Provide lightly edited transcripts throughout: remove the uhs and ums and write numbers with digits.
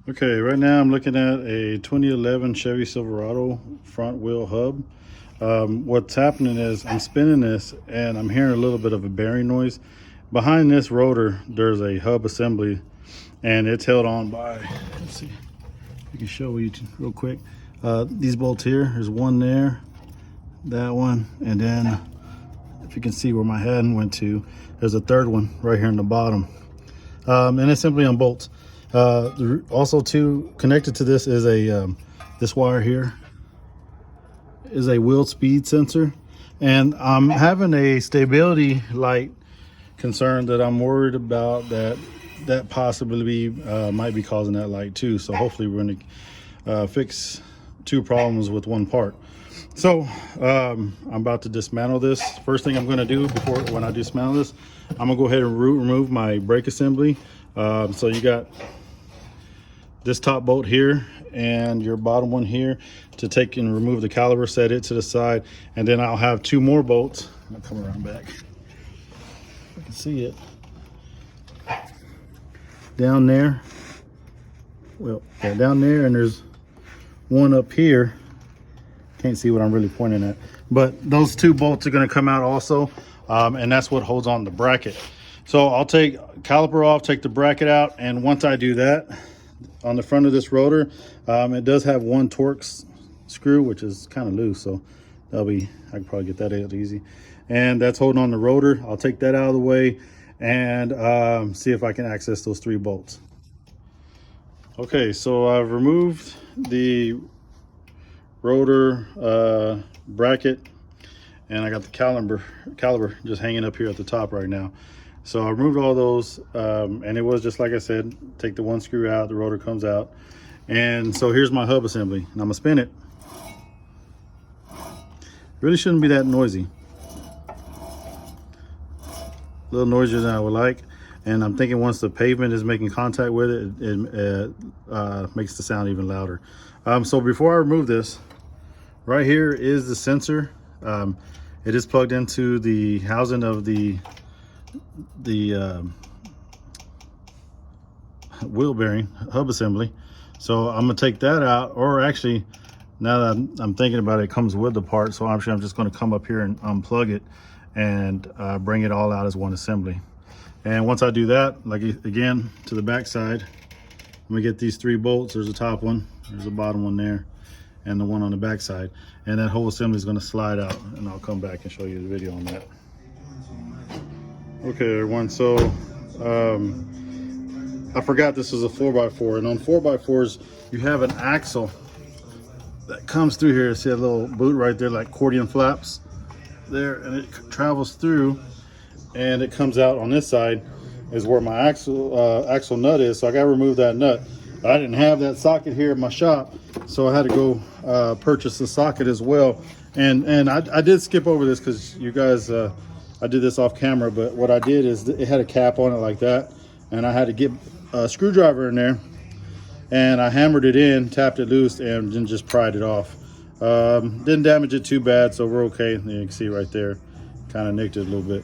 Okay, right now I'm looking at a 2011 Chevy Silverado front wheel hub. What's happening is I'm spinning this and I'm hearing a little bit of a bearing noise. Behind this rotor, there's a hub assembly and it's held on by, let's see, I can show you real quick. These bolts here, there's one there, that one, and then if you can see where my hand went to, there's a third one right here in the bottom. And it's simply on bolts. Also too, connected to this is a this wire here is a wheel speed sensor, and I'm having a stability light concern that I'm worried about that possibly might be causing that light too. So hopefully we're going to fix two problems with one part. So I'm about to dismantle this. First thing I'm going to do when I dismantle this, I'm gonna go ahead and remove my brake assembly. So you got this top bolt here and your bottom one here to take and remove the caliper, set it to the side, and then I'll have two more bolts. I'll come around back. I can see it down there. Well, yeah, down there, and there's one up here. Can't see what I'm really pointing at, but those two bolts are going to come out also, and that's what holds on the bracket. So I'll take caliper off, take the bracket out, and once I do that, on the front of this rotor, it does have one Torx screw, which is kind of loose, so I can probably get that out easy, and that's holding on the rotor. I'll take that out of the way and see if I can access those three bolts. Okay, so I've removed the rotor bracket, and I got the caliper just hanging up here at the top right now. So I removed all those, and it was just like I said, take the one screw out, the rotor comes out. And so here's my hub assembly, and I'm gonna spin it. Really shouldn't be that noisy. A little noisier than I would like. And I'm thinking once the pavement is making contact with it, it makes the sound even louder. So before I remove this, right here is the sensor. It is plugged into the housing of the wheel bearing hub assembly. So I'm gonna take that out, or actually, now that I'm thinking about it, it comes with the part. So actually I'm just gonna come up here and unplug it and bring it all out as one assembly. And once I do that, like again, to the back side, I'm gonna get these three bolts. There's a top one, there's a bottom one there, and the one on the back side. And that whole assembly is gonna slide out, and I'll come back and show you the video on that. Okay, everyone, so I forgot this was a 4x4, and on 4x4s, you have an axle that comes through here. See a little boot right there, like accordion flaps there, and it travels through, and it comes out on this side is where my axle nut is. So I got to remove that nut. I didn't have that socket here in my shop, so I had to go purchase the socket as well. And I did skip over this because you guys, I did this off camera, but what I did is it had a cap on it like that, and I had to get a screwdriver in there, and I hammered it in, tapped it loose, and then just pried it off. Didn't damage it too bad, so we're okay. You can see right there, kind of nicked it a little bit.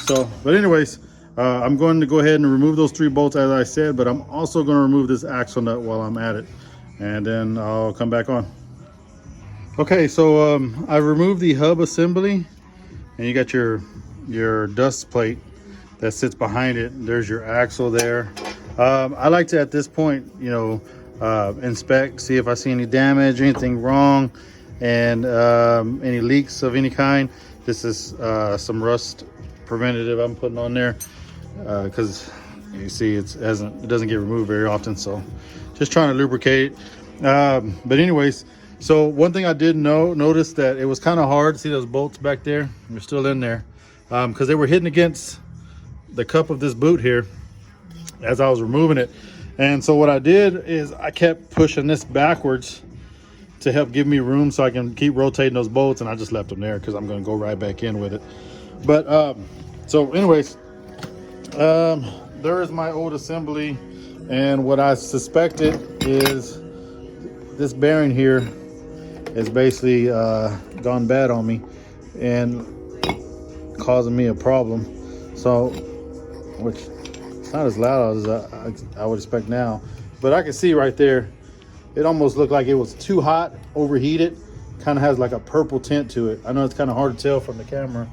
So, but anyways, I'm going to go ahead and remove those three bolts as I said, but I'm also going to remove this axle nut while I'm at it, and then I'll come back on. Okay, so I removed the hub assembly, and you got your dust plate that sits behind it. There's your axle there. I like to, at this point, you know, inspect, see if I see any damage, anything wrong, and any leaks of any kind. This is some rust preventative I'm putting on there because you see it doesn't get removed very often, so just trying to lubricate it. But anyways, so one thing I did notice that it was kind of hard to see those bolts back there. They're still in there because they were hitting against the cup of this boot here as I was removing it. And so what I did is I kept pushing this backwards to help give me room so I can keep rotating those bolts, and I just left them there because I'm going to go right back in with it. But so anyways, there is my old assembly, and what I suspected is this bearing here is basically gone bad on me and causing me a problem. So, which it's not as loud as I would expect now, but I can see right there, it almost looked like it was too hot, overheated. Kind of has like a purple tint to it. I know it's kind of hard to tell from the camera,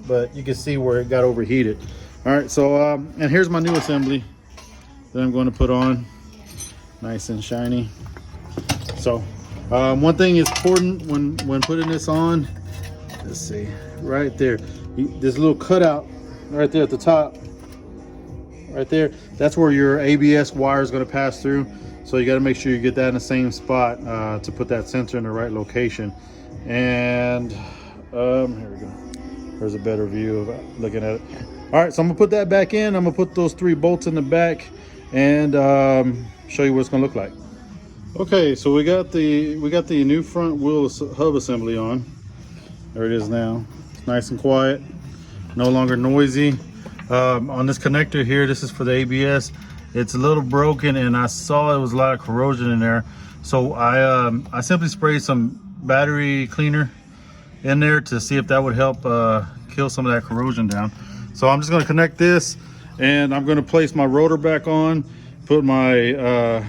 but you can see where it got overheated. All right, so and here's my new assembly that I'm going to put on, nice and shiny. So one thing is important when putting this on, let's see, right there, this little cutout right there at the top, right there, that's where your ABS wire is going to pass through. So you got to make sure you get that in the same spot to put that sensor in the right location. And here we go. There's a better view of looking at it. All right, so I'm gonna put that back in. I'm gonna put those 3 bolts in the back and show you what it's gonna look like. Okay, so we got the new front wheel hub assembly on. There it is now. It's nice and quiet, no longer noisy. On this connector here, this is for the ABS. It's a little broken, and I saw it was a lot of corrosion in there. So I simply sprayed some battery cleaner in there to see if that would help kill some of that corrosion down. So I'm just going to connect this, and I'm going to place my rotor back on, put my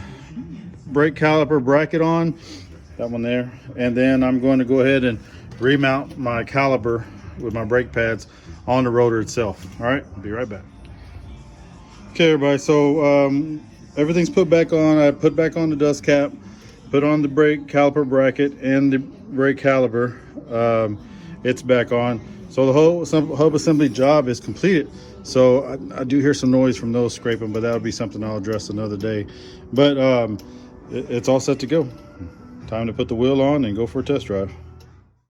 brake caliper bracket on, that one there, and then I'm going to go ahead and remount my caliper with my brake pads on the rotor itself. All right, I'll be right back. Okay, everybody, so everything's put back on. I put back on the dust cap, put on the brake caliper bracket and the brake caliper. It's back on. So the whole hub assembly job is completed. So I do hear some noise from those scraping, but that'll be something I'll address another day. But it's all set to go. Time to put the wheel on and go for a test drive.